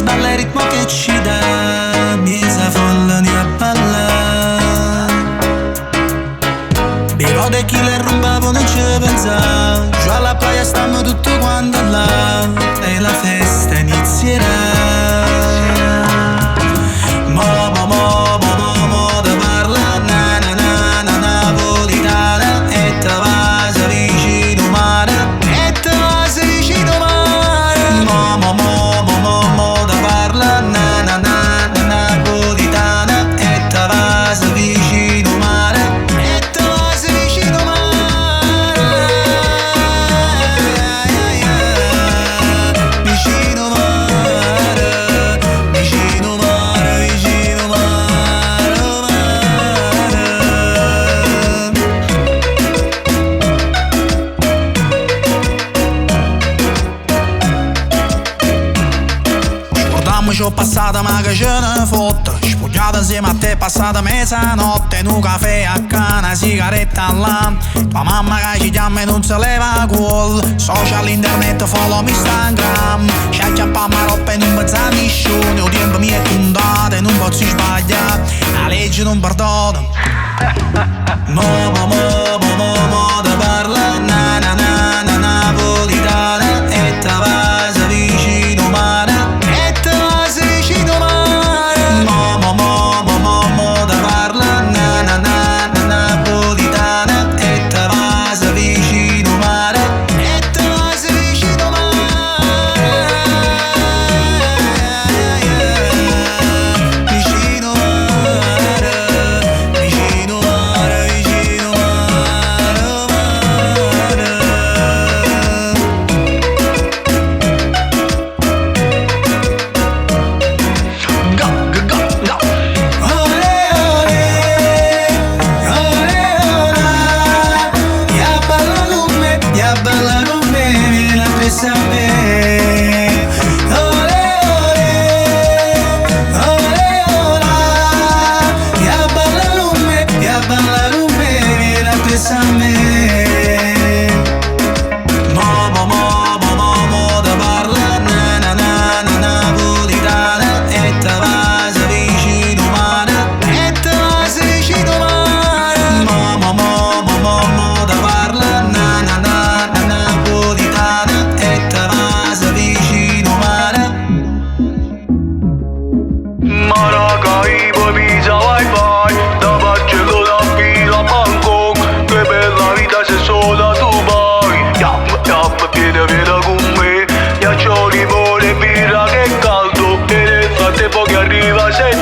sballa il ritmo che ci dà, misa folla di a ballare. Bigode chi le rumbavo non ci pensa, giù alla playa stiamo tutto quanto là e la festa inizierà. Mo te parla na na na na napolitana e te vas vicino mare e te vas vicino mare. Mo te parla na na na na napolitana e te vas vicino mare e te vas vicino mare. Vicino mare, vicino mare, vicino mare. Ci ho passata ma che ce ne fotte, spugnata insieme a te passata mezzanotte, in un caffè a cana, sigaretta là. Tua mamma che ci chiama e non si leva col social, internet, follow mi Instagram. Ci acchiappiamo a roba e non pensa a nessuno, il tempo mi è contato e non posso sbagliare, la legge non perdona. Mo te parla na na na na napolitana e te vas vicino mare. Mo te parla na na na na napolitana e te vas vicino mare e te vas vicino mare. Vicino mare, vicino mare, vicino mare, mare. Go, go, go. Ole, ole, ole, ola. Ya balla con me, vieni appresso a me. Ole, ole, ole, ola. Ya balla con me, vieni appresso a me. Mo te parla na na na na napolitana e te vas vicino mare e te vas vicino mare. Mo te parla na na na na napolitana e te vas vicino mare. Maracaibo, Ibiza, Wi-Fi, da Barcellona a Pisa a Bangkok, che bella vita se sola tu vai. Yam, vieni con me, ghiaccio, limone, birra che è caldo, e nel frattempo che arriva sei